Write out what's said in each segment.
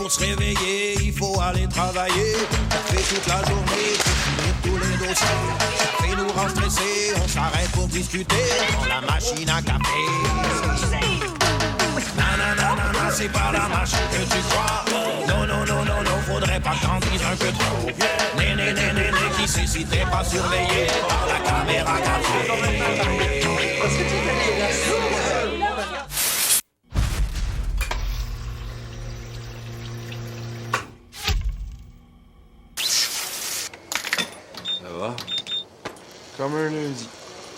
pour se réveiller, il faut aller travailler. On fait toute la journée pour finir tous les dossiers. Ça fait nous rendre stressés, on s'arrête pour discuter dans la machine à café. Nanana, c'est pas la machine que tu crois. Non, faudrait pas que t'en dises un peu trop. Néné, qui sait si t'es pas surveillé par la caméra café. Ça va? Comme un lundi.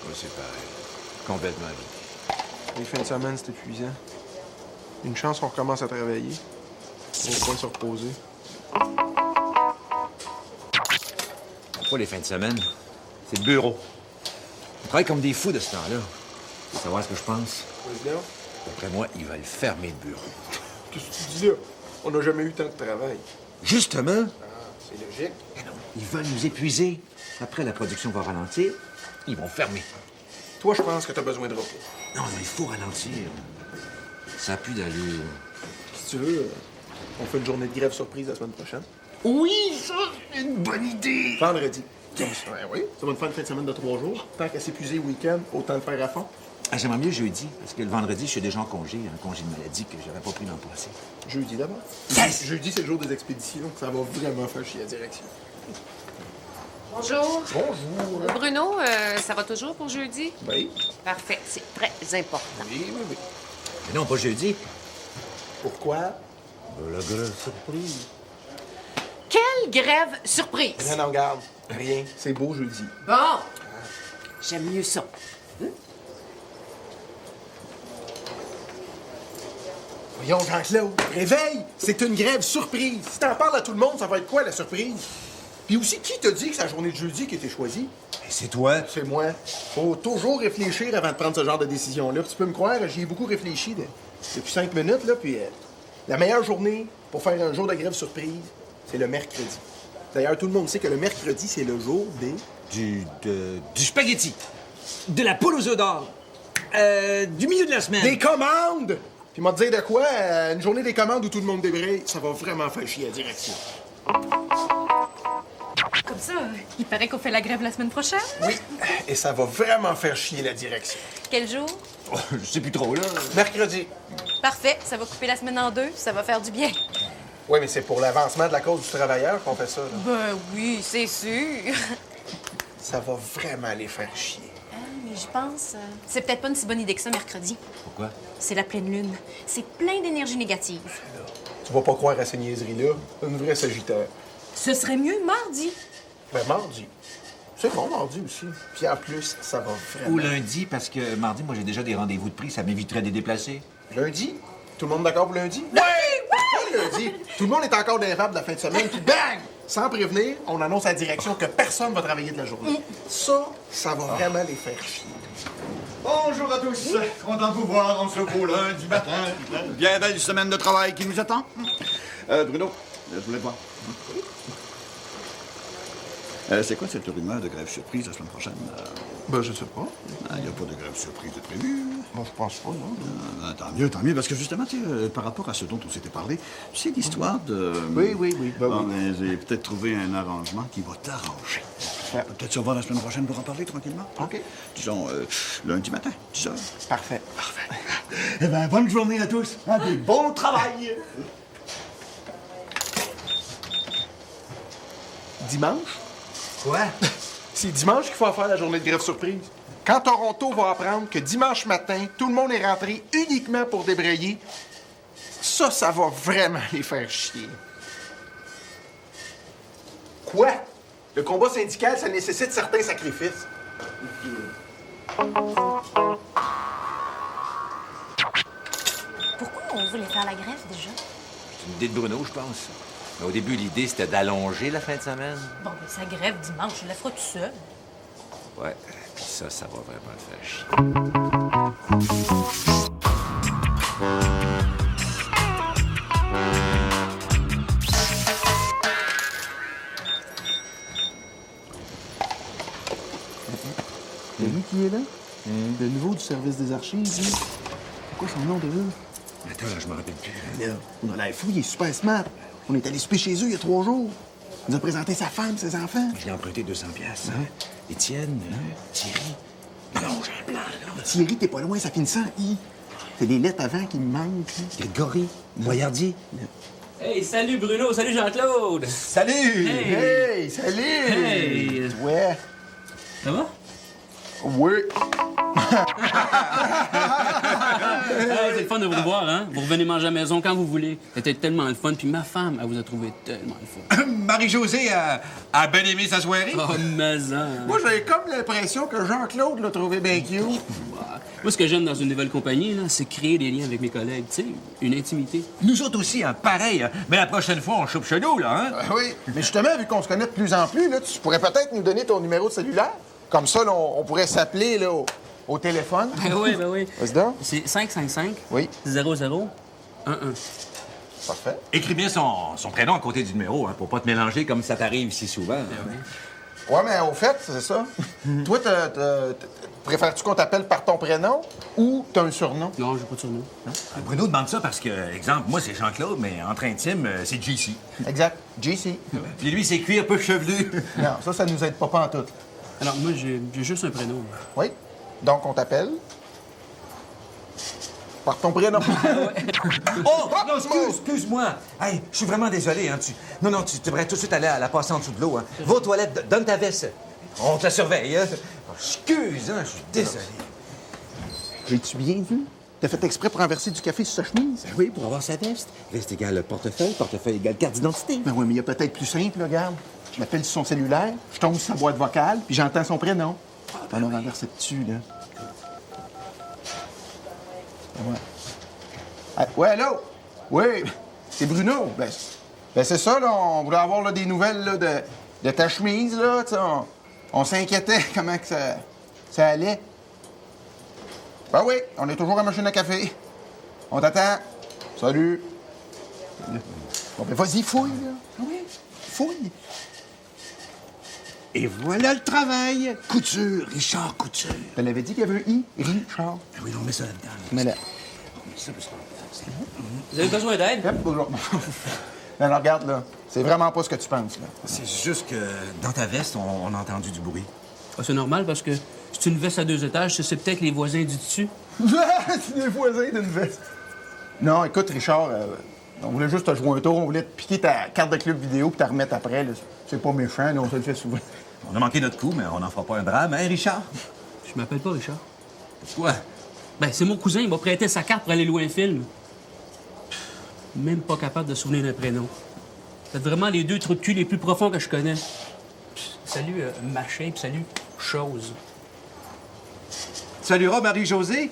Moi, c'est pareil. Complètement vide. Les fins de semaine, c'est épuisant. Une chance qu'on recommence à travailler. On va pas se reposer. Pas les fins de semaine. C'est le bureau. On travaille comme des fous de ce temps-là. Tu veux savoir ce que je pense? Président? D'après moi, ils veulent fermer le bureau. Qu'est-ce que tu dis là? On n'a jamais eu tant de travail. Justement. C'est logique. Mais non, ils veulent nous épuiser. Après, la production va ralentir. Ils vont fermer. Toi, je pense que t'as besoin de repos. Non, il faut ralentir. Ça a plus d'allure. Si tu veux, on fait une journée de grève surprise la semaine prochaine. Oui, ça, c'est une bonne idée. Vendredi. Ouais, oui. Ça va nous faire une fin de semaine de 3 jours. Tant qu'à s'épuiser le week-end, autant le faire à fond. Ah, j'aimerais mieux jeudi, parce que le vendredi, je suis déjà en congé, un congé de maladie que j'avais pas pris l'an passé. Jeudi d'abord. Yes! Jeudi, c'est le jour des expéditions. Ça va vraiment faire chier la direction. Bonjour. Bonjour. Bruno, ça va toujours pour jeudi? Oui. Parfait, c'est très important. Oui. Mais non, pas jeudi. Pourquoi? La grosse surprise. Quelle grève surprise! Non, regarde. Rien. C'est beau jeudi. Bon, j'aime mieux ça. Voyons, Jean-Claude, réveille! C'est une grève surprise. Si t'en parles à tout le monde, ça va être quoi, la surprise? Puis aussi, qui t'a dit que c'est la journée de jeudi qui a été choisie? C'est toi. C'est moi. Faut toujours réfléchir avant de prendre ce genre de décision-là. Puis tu peux me croire, j'y ai beaucoup réfléchi depuis 5 minutes, là, puis la meilleure journée pour faire un jour de grève surprise, c'est le mercredi. D'ailleurs, tout le monde sait que le mercredi, c'est le jour des... Du spaghetti. De la poule aux œufs d'or. Du milieu de la semaine. Des commandes! Puis m'a dire de quoi, une journée des commandes où tout le monde débraye, ça va vraiment faire chier la direction. Comme ça, il paraît qu'on fait la grève la semaine prochaine. Oui, et ça va vraiment faire chier la direction. Quel jour? Oh, je sais plus trop, là. Mercredi. Parfait, ça va couper la semaine en 2, ça va faire du bien. Oui, mais c'est pour l'avancement de la cause du travailleur qu'on fait ça, là. Ben oui, c'est sûr. Ça va vraiment les faire chier. Mais je pense, c'est peut-être pas une si bonne idée que ça mercredi. Pourquoi? C'est la pleine lune. C'est plein d'énergie négative. Tu vas pas croire à ces niaiseries-là. Une vraie sagittaire. Ce serait mieux mardi. Ben, mardi. C'est bon, mardi aussi. Puis en plus, ça va vraiment... Ou lundi, parce que mardi, moi, j'ai déjà des rendez-vous de prix, ça m'éviterait de les déplacer. Lundi? Tout le monde d'accord pour lundi? Oui! Pourquoi lundi? Tout le monde est encore d'érable de la fin de semaine, puis bang! Sans prévenir, on annonce à la direction que personne va travailler de la journée. Ça va vraiment les faire chier. Bonjour à tous. Content de vous voir en ce beau lundi matin. Bien belle semaine de travail qui nous attend. Bruno, je voulais te voir. C'est quoi cette rumeur de grève surprise la semaine prochaine? Ben, je sais pas. Il n'y a pas de grève surprise de prévu. Moi, je pense pas, non. Tant mieux, parce que justement, tu sais, par rapport à ce dont on s'était parlé, c'est l'histoire de... Oui. Ben, Bon, oui. mais j'ai peut-être trouvé un arrangement qui va t'arranger. Ouais. Peut-être se revoir la semaine prochaine pour en parler tranquillement. OK. Disons, lundi matin, 10h. Parfait. Eh bien, bonne journée à tous. Et bon travail. Dimanche? Quoi? C'est dimanche qu'il faut faire la journée de grève surprise. Quand Toronto va apprendre que dimanche matin, tout le monde est rentré uniquement pour débrayer, ça va vraiment les faire chier. Quoi? Le combat syndical, ça nécessite certains sacrifices. Pourquoi on voulait faire la grève déjà? C'est une idée de Bruno, je pense. Mais au début, l'idée, c'était d'allonger la fin de semaine. Bon, mais sa grève dimanche, je la ferai tout seul. Ouais, puis ça va vraiment le faire chier. C'est lui qui est là? Le nouveau du service des archives, lui. C'est quoi son nom de eux? Attends, là, je me rappelle plus. Là, on a l'air fou, il est super smart. On est allé souper chez eux il y a 3 jours. Il nous a présenté sa femme, ses enfants. Je lui ai emprunté 200$. Hein? Étienne, Thierry. Non, j'ai un plan, là. Thierry, t'es pas loin, ça finit ça, I. C'est des lettres avant qui me manquent. Grégory, Boyardier. Hey, salut Bruno, salut Jean-Claude! Salut! Hey, salut! Hey! Ouais. Ça va? Oui. Hey, c'est le fun de vous revoir, hein? Vous revenez manger à la maison quand vous voulez. C'était tellement le fun, puis ma femme, elle vous a trouvé tellement le fun. Marie-Josée a bien aimé sa soirée. Oh, mais hein. Moi, j'avais comme l'impression que Jean-Claude l'a trouvé bien cute. Moi, ce que j'aime dans une nouvelle compagnie, là, c'est créer des liens avec mes collègues, tu sais, une intimité. Nous autres aussi, hein, pareil. Hein. Mais la prochaine fois, on chope chez nous, là, hein? Oui. Mais justement, vu qu'on se connaît de plus en plus, là, tu pourrais peut-être nous donner ton numéro de cellulaire. Comme ça, là, on pourrait s'appeler là, au téléphone. Ben oui, ben oui. Vas-y donc. C'est 555 Oui. 0011. Parfait. Écris bien son prénom à côté du numéro, hein, pour pas te mélanger comme ça t'arrive si souvent. Ouais, mais au fait, c'est ça. Toi, préfères-tu qu'on t'appelle par ton prénom ou t'as un surnom? Non, j'ai pas de surnom. Bruno demande ça parce que, exemple, moi, c'est Jean-Claude, mais entre intime, c'est JC. Exact. JC. Puis lui, c'est cuir peu chevelu. Non, ça nous aide pas pantoute. Alors, moi, j'ai juste un prénom. Oui. Donc, on t'appelle par ton prénom. Oh! Non, excuse-moi. Hey, je suis vraiment désolé, hein. Non, tu devrais tout de suite aller à la passer en dessous de l'eau, hein. Va aux toilettes, donne ta veste. On te la surveille, hein. Excuse, hein, je suis désolé. J'ai-tu bien vu? T'as fait exprès pour renverser du café sur sa chemise? Ben oui, pour avoir sa veste. Veste égale portefeuille, portefeuille égale carte d'identité. Ben oui, mais il y a peut-être plus simple, là, regarde. Je m'appelle sur son cellulaire, je tombe sur sa boîte vocale, puis j'entends son prénom. Ben on renverse dessus, là. Ouais. Ah, ouais, allô? Oui, c'est Bruno. Ben, c'est ça, là. On voulait avoir là, des nouvelles là, de ta chemise, là. Tu sais, on s'inquiétait comment que ça allait. Ben oui, on est toujours à la machine à café. On t'attend. Salut. Bon, ben vas-y, fouille, là. Oui, fouille. Et voilà le travail. Couture, Richard Couture. Elle avait dit qu'il y avait un I, Richard. Ah oui, on met ça là-dedans. Mais là. On met ça parce que... Vous avez besoin d'aide? Hop, bonjour. Alors, regarde, là. C'est vraiment pas ce que tu penses, là. C'est juste que dans ta veste, on a entendu du bruit. Ah, c'est normal parce que c'est une veste à 2 étages, c'est peut-être les voisins du dessus. C'est des voisins d'une veste. Non, écoute, Richard, on voulait juste te jouer un tour. On voulait te piquer ta carte de club vidéo puis te remettre après. Là. C'est pas méchant, là, on se le fait souvent. On a manqué notre coup, mais on n'en fera pas un drame, hein, Richard? Je m'appelle pas Richard. Quoi? Ben, c'est mon cousin, il m'a prêté sa carte pour aller louer un film. Même pas capable de se souvenir d'un prénom. C'est vraiment les 2 trous de cul les plus profonds que je connais. Salut, machin, puis salut, chose. Salut, Marie-Josée?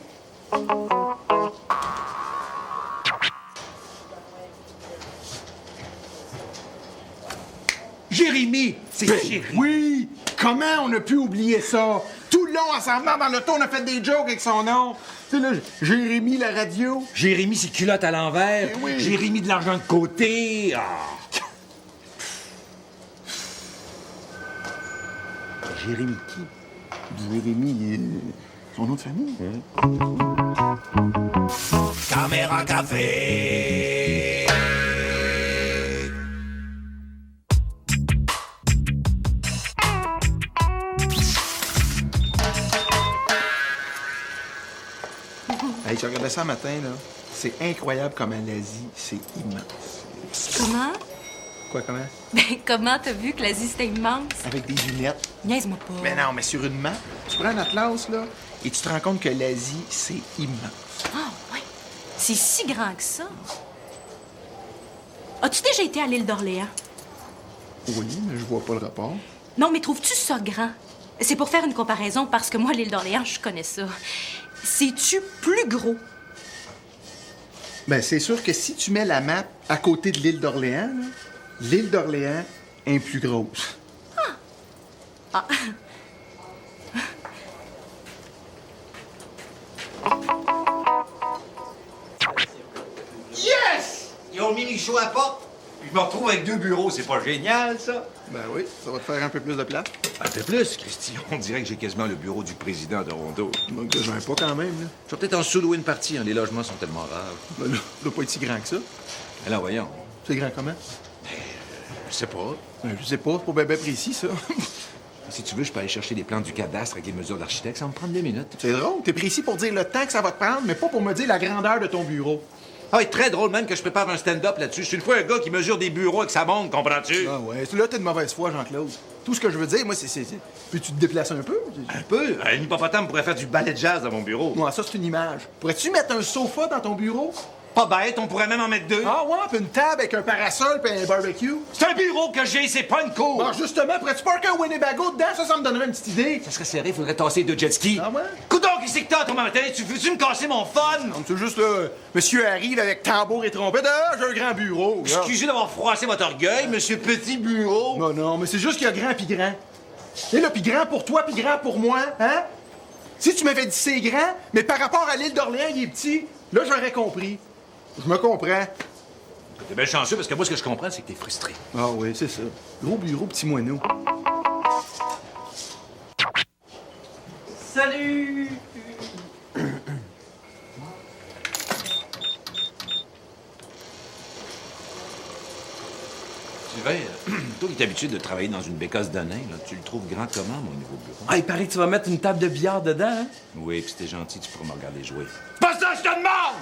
Jérémy! C'est Jérémy! Oui! Comment on a pu oublier ça? Tout le long, en s'en venant dans l'auto, on a fait des jokes avec son nom. Tu sais, là, Jérémy, la radio. Jérémy, ses culottes à l'envers. Eh oui. Jérémy, de l'argent de côté. Ah. Jérémy qui? Jérémy, son nom de famille? Caméra café. Hey, j'ai regardé ça un matin, là. C'est incroyable comment l'Asie, c'est immense. Comment? Quoi, comment? Ben, comment t'as vu que l'Asie, c'était immense? Avec des lunettes. Niaise-moi pas. Mais non, mais sur une map, tu prends un atlas, là, et tu te rends compte que l'Asie, c'est immense. Ah, ouais. C'est si grand que ça. As-tu déjà été à l'île d'Orléans? Oui, mais je vois pas le rapport. Non, mais trouves-tu ça grand? C'est pour faire une comparaison, parce que moi, l'île d'Orléans, je connais ça. C'est-tu plus gros? Ben, c'est sûr que si tu mets la map à côté de l'île d'Orléans, là, l'île d'Orléans est plus grosse. Ah. Yes! Ils ont mis Michaud à la porte. Je me retrouve avec 2 bureaux, c'est pas génial, ça? Ben oui, ça va te faire un peu plus de place. Un peu plus, Christy. On dirait que j'ai quasiment le bureau du président de Toronto. Donc, j'en ai pas quand même, là. Je vais peut-être en sous-louer une partie, hein. Les logements sont tellement rares. Ben là, ça doit pas être si grand que ça. Alors, voyons. C'est grand comment? Je sais pas. Ben, je sais pas, c'est pas bien précis, ça. Si tu veux, je peux aller chercher les plans du cadastre avec les mesures d'architecte. Ça va me prendre 2 minutes. C'est drôle, t'es précis pour dire le temps que ça va te prendre, mais pas pour me dire la grandeur de ton bureau. Ah oui, très drôle même que je prépare un stand-up là-dessus. Je suis une fois un gars qui mesure des bureaux avec sa montre, comprends-tu? Ah ouais, là, t'es de mauvaise foi, Jean-Claude. Tout ce que je veux dire, moi, c'est... Peux-tu te déplacer un peu? Un peu. Un hippopotame pourrait faire du ballet de jazz dans mon bureau. Moi, ça, c'est une image. Pourrais-tu mettre un sofa dans ton bureau? Pas bête, on pourrait même en mettre 2. Ah ouais, puis une table avec un parasol puis un barbecue? C'est un bureau que j'ai, c'est pas une cour. Bon, justement, pourrais-tu parker un Winnebago dedans? Ça me donnerait une petite idée. Ça serait serré, faudrait tasser 2 jet skis. Ah ouais? Coudon, qu'est-ce que t'as, ton matin? Tu veux-tu me casser mon fun? Non, c'est juste, là, Monsieur Harry, là, avec tambour et trompette. Ah, j'ai un grand bureau. là. Excusez d'avoir froissé votre orgueil, monsieur Petit Bureau. Non, non, mais c'est juste qu'il y a grand puis grand. Et là, puis grand pour toi, puis grand pour moi, hein? Si tu m'avais dit c'est grand, mais par rapport à l'île d'Orléans, il est petit, là, j'aurais compris. Je me comprends. T'es bien chanceux, parce que moi, ce que je comprends, c'est que t'es frustré. Ah oui, c'est ça. Gros bureau, petit moineau. Salut! Sylvain, toi qui es habitué de travailler dans une bécasse de nain, là, tu le trouves grand comment, mon nouveau bureau? Ah, il paraît que tu vas mettre une table de billard dedans, hein? Oui, puis si t'es gentil, tu pourras me regarder jouer. Pas ça, je te demande!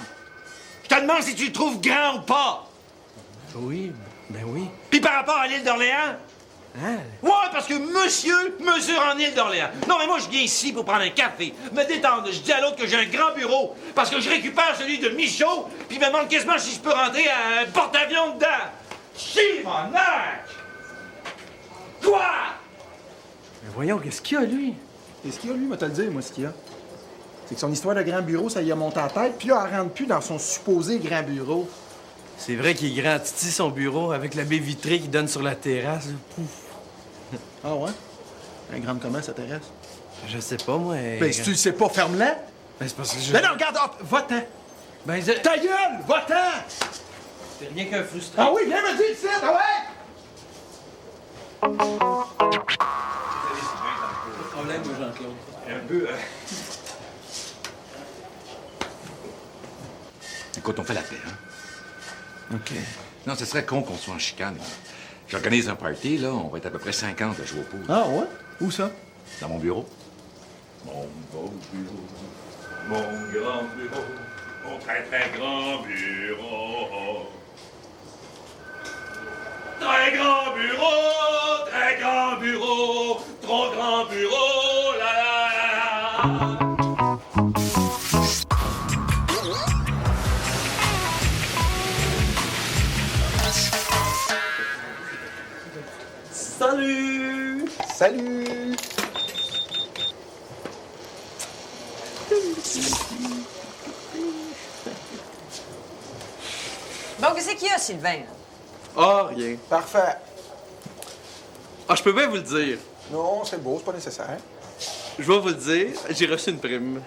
Je te demande si tu le trouves grand ou pas! Oui, ben oui. Puis par rapport à l'île d'Orléans? Hein? Ouais, parce que monsieur mesure en île d'Orléans. Non, mais moi, je viens ici pour prendre un café, me détendre. Je dis à l'autre que j'ai un grand bureau, parce que je récupère celui de Michaud, puis il me demande quasiment si je peux rentrer un porte-avions dedans. Chimonac! Quoi? Mais voyons, qu'est-ce qu'il y a, lui? Qu'est-ce qu'il y a, lui, va te le dire, moi, ce qu'il y a? C'est que son histoire de grand bureau, ça y a monté à la tête, puis là, elle rentre plus dans son supposé grand bureau. C'est vrai qu'il est grand titi, son bureau, avec la baie vitrée qui donne sur la terrasse. Pouf. Ah ouais? Un grand comment, ça t'intéresse? Je sais pas, moi. Ben, si tu le sais pas, ferme-la. Ben, c'est parce que je... Ben non, regarde, hop, va-t'en. Ben, Ta gueule, va-t'en! c'est rien qu'un frustré. Ah oui, viens me dire ici, ah ouais! Problème, Jean-Claude. Un peu. Écoute, on fait la paix, hein? OK. Non, ce serait con qu'on soit en chicane. J'organise un party, là. On va être à peu près 50 à jouer au pool. Ah ouais? Où ça? Dans mon bureau. Mon beau bureau. Mon grand bureau. Mon très, très grand bureau. Très grand bureau. Très grand bureau. Trop grand bureau. La la la la. Salut! Salut! Bon, qu'est-ce qu'il y a, Sylvain? Ah, rien. Parfait. Ah, je peux bien vous le dire. Non, c'est beau, c'est pas nécessaire. Je vais vous le dire, j'ai reçu une prime.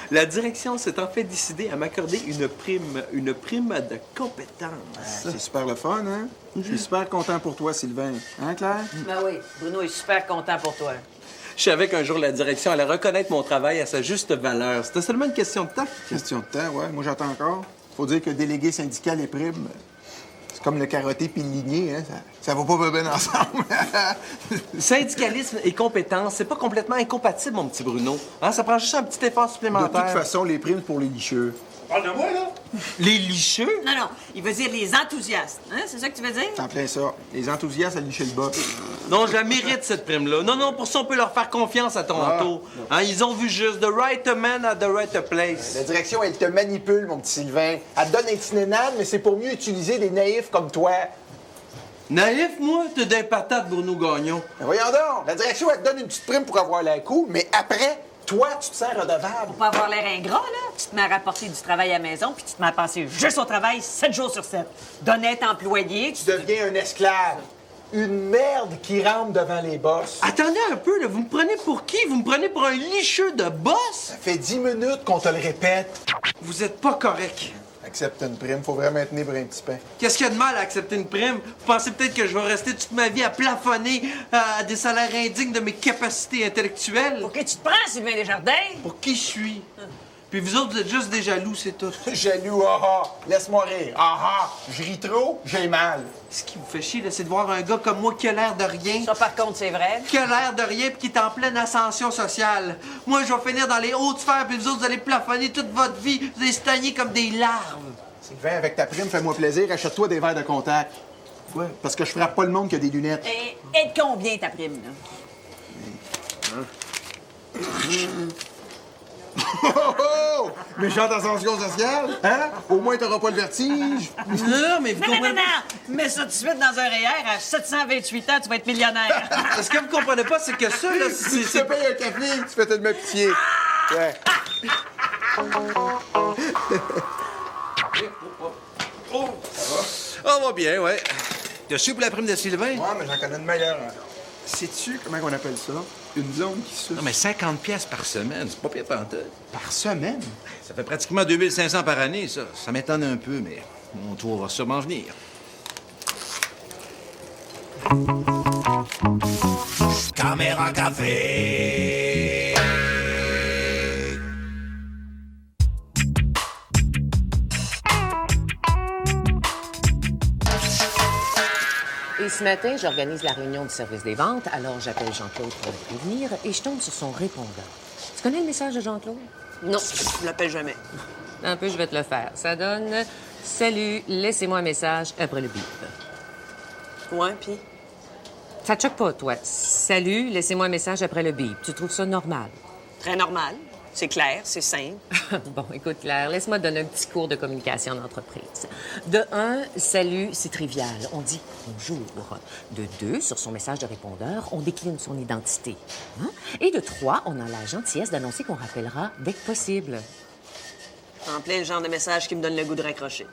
La direction s'est en fait décidée à m'accorder une prime de compétence. C'est super le fun, hein? Je suis super content pour toi, Sylvain. Hein, Claire? Ben oui, Bruno est super content pour toi. Je savais qu'un jour, la direction allait reconnaître mon travail à sa juste valeur. C'était seulement une question de temps. Question de temps, ouais. Moi, j'attends encore. Faut dire que délégué syndical et prime, c'est comme le carotté puis le ligné, hein? Ça va pas bien ensemble. Syndicalisme et compétence, c'est pas complètement incompatible, mon petit Bruno. Hein? Ça prend juste un petit effort De supplémentaire. toute façon, les primes, c'est pour les licheux. Parle de moi, là? Les licheux? Non, non, il veut dire les enthousiastes. Hein? C'est ça que tu veux dire? C'est en plein ça. Les enthousiastes à licher le bas. Non, je la mérite, cette prime-là. Non, non, pour ça, on peut leur faire confiance à Toronto. Hein, ils ont vu juste « the right man at the right place La direction, elle te manipule, mon petit Sylvain. Elle te donne un petit nénade, mais c'est pour mieux utiliser des naïfs comme toi. ». Naïf, moi? T'es des patates, Bruno Gagnon. Ben voyons donc. La direction, elle te donne une petite prime pour avoir l'air cool, mais après, toi, tu te sens redevable. Pour pas avoir l'air ingrat, là, tu te mets à rapporter du travail à la maison, puis tu te mets à penser juste au travail 7 jours sur 7. D'honnête employé, Tu deviens un esclave. Une merde qui rentre devant les boss. Attendez un peu, là. Vous me prenez pour qui? Vous me prenez pour un licheux de boss? Ça fait 10 minutes qu'on te le répète. Vous êtes pas correct. Accepte une prime. Faut vraiment être né pour un petit pain. Qu'est-ce qu'il y a de mal à accepter une prime? Vous pensez peut-être que je vais rester toute ma vie à plafonner à des salaires indignes de mes capacités intellectuelles? Pour qui tu te prends, Sylvain Desjardins? Pour qui je suis? Puis vous autres, vous êtes juste des jaloux, c'est tout. Jaloux, laisse-moi rire. Je ris trop, j'ai mal. Ce qui vous fait chier, là, c'est de voir un gars comme moi qui a l'air de rien. Ça, par contre, c'est vrai. Qui a l'air de rien puis qui est en pleine ascension sociale. Moi, je vais finir dans les hautes sphères puis vous autres, vous allez plafonner toute votre vie. Vous allez stagner comme des larves. Sylvain, avec ta prime, fais-moi plaisir, achète-toi des verres de contact. Ouais, parce que je frappe pas le monde qui a des lunettes. Et de combien ta prime, là? Méchante ascension sociale, hein? Au moins, t'auras pas le vertige. Non, mais vous comprenez pas... Mets ça tout de suite dans un REER. À 728 ans, tu vas être millionnaire. Ce que vous comprenez pas, c'est que ça, là, Si tu te payes un café, tu fais tellement pitié. Ouais. On va bien, ouais. T'as su pour la prime de Sylvain? Ouais, mais j'en connais une meilleure. Sais-tu comment on appelle ça? Une blonde qui souffre. Non, mais 50 pièces par semaine, c'est pas pire pantoute. Par semaine? Ça fait pratiquement 2500 par année, ça. Ça m'étonne un peu, mais mon tour va sûrement venir. Caméra café. Et ce matin, j'organise la réunion du service des ventes, alors j'appelle Jean-Claude pour le prévenir et je tombe sur son répondeur. Tu connais le message de Jean-Claude? Non, je l'appelle jamais. Un peu, je vais te le faire. Ça donne « Salut, laissez-moi un message après le bip ». Ouais, puis? Ça te choque pas, toi? « Salut, laissez-moi un message après le bip ». Tu trouves ça normal? Très normal. C'est clair, c'est simple. Bon, écoute, Claire, laisse-moi te donner un petit cours de communication d'entreprise. De 1, salut, c'est trivial. On dit bonjour. De 2, sur son message de répondeur, on décline son identité. Hein? Et de 3, on a la gentillesse d'annoncer qu'on rappellera dès que possible. En plein le genre de message qui me donne le goût de raccrocher.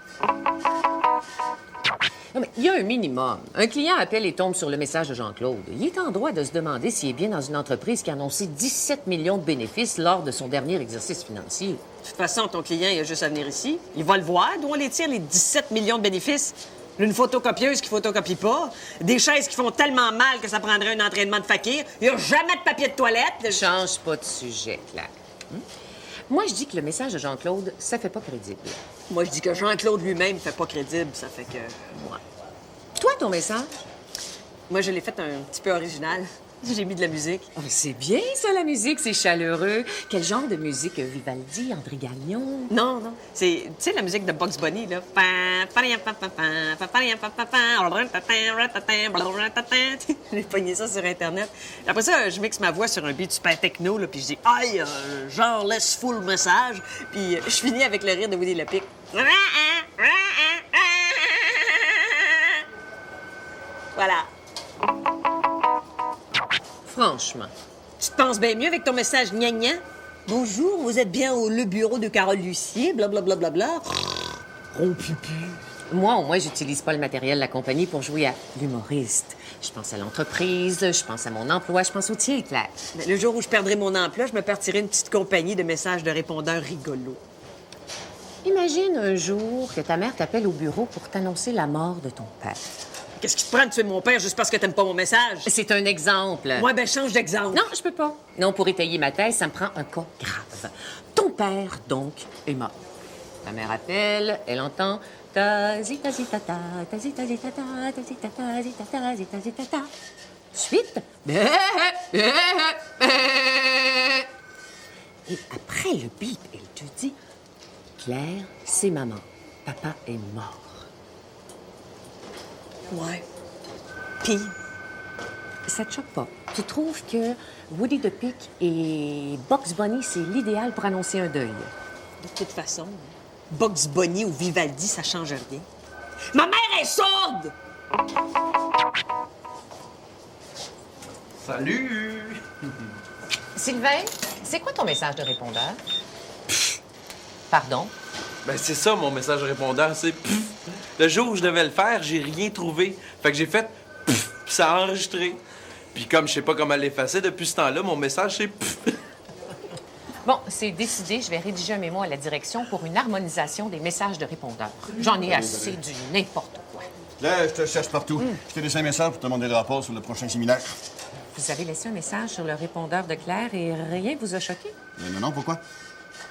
Non, mais il y a un minimum. Un client appelle et tombe sur le message de Jean-Claude. Il est en droit de se demander s'il est bien dans une entreprise qui a annoncé 17 millions de bénéfices lors de son dernier exercice financier. De toute façon, ton client, il a juste à venir ici. Il va le voir. D'où on les tire, les 17 millions de bénéfices? Une photocopieuse qui photocopie pas. Des chaises qui font tellement mal que ça prendrait un entraînement de fakir. Il n'y a jamais de papier de toilette. Change pas de sujet, Claire. Moi, je dis que le message de Jean-Claude, ça fait pas crédible. Moi, je dis que Jean-Claude lui-même fait pas crédible. Ça fait que... Moi. Toi, ton message? Moi, je l'ai fait un petit peu original. J'ai mis de la musique. Oh, c'est bien, ça, la musique. C'est chaleureux. Quel genre de musique? Vivaldi, André Gagnon? Non, non. C'est, tu sais, la musique de Bugs Bunny, là. J'ai pogné ça sur Internet. Après ça, je mixe ma voix sur un beat super techno, là, puis je dis « Aïe, genre, laisse full message », puis je finis avec le rire de Woody Lepic. Voilà. Franchement. Tu te penses bien mieux avec ton message gna-gna? Bonjour, vous êtes bien le bureau de Carole Lucier, blablabla. Rompupu. Moi, au moins, j'utilise pas le matériel de la compagnie pour jouer à l'humoriste. Je pense à l'entreprise, je pense à mon emploi, je pense au tien, Claire. Mais le jour où je perdrai mon emploi, je me partirai une petite compagnie de messages de répondeurs rigolos. Imagine un jour que ta mère t'appelle au bureau pour t'annoncer la mort de ton père. Qu'est-ce qui te prend de tuer mon père juste parce que t'aimes pas mon message? C'est un exemple. Ouais, ben change d'exemple. Non, je peux pas. Non, pour étayer ma thèse, ça me prend un cas grave. Ton père, donc, est mort. Ta mère appelle, elle entend tazi tazi tata, tazi tazi tata, tazi tata, tazi tata, tazi tazi tata. Suite. Et après le bip, elle te dit Claire, c'est maman. Papa est mort. Ouais. Pis? Ça te choque pas. Tu trouves que Woody the Pic et Bugs Bunny, c'est l'idéal pour annoncer un deuil? De toute façon, Bugs Bunny ou Vivaldi, ça change rien. Ma mère est sourde! Salut! Sylvain, c'est quoi ton message de répondeur? Pardon? Ben, c'est ça, mon message répondeur, c'est pff. Le jour où je devais le faire, j'ai rien trouvé. Fait que j'ai fait pff, puis ça a enregistré. Puis comme je sais pas comment l'effacer depuis ce temps-là, mon message, c'est pff. Bon, c'est décidé. Je vais rédiger un mémo à la direction pour une harmonisation des messages de répondeurs. J'en ai assez du n'importe quoi. Là, je te cherche partout. Je t'ai laissé un message pour te demander le rapport sur le prochain séminaire. Vous avez laissé un message sur le répondeur de Claire et rien vous a choqué? Non, pourquoi?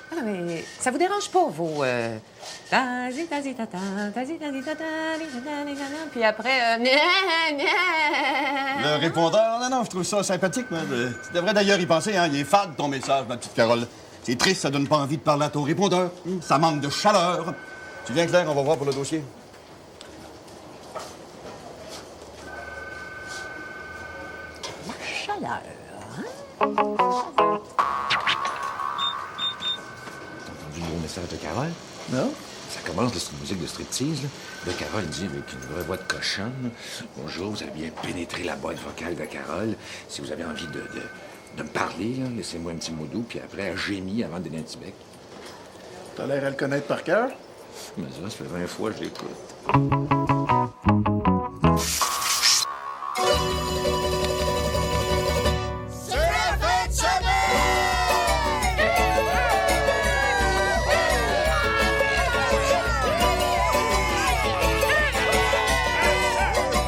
Ah, mais ça vous dérange pas, vos... Puis après... Le répondeur, non, je trouve ça sympathique, moi. Tu devrais d'ailleurs y penser, hein. Il est fade, ton message, ma petite Carole. C'est triste, ça donne pas envie de parler à ton répondeur. Ça manque de chaleur. Tu viens, Claire, on va voir pour le dossier. La chaleur, hein? Du nouveau message de Carole? Non? Ça commence, là, c'est une musique de striptease, là. Là, Carole dit avec une vraie voix de cochonne, « Bonjour, vous avez bien pénétré la boîte vocale de Carole. Si vous avez envie de me parler, là, laissez-moi un petit mot doux, puis après, elle gémit avant de donner un petit bec. » T'as l'air à le connaître par cœur? Mais ça fait 20 fois que je l'écoute.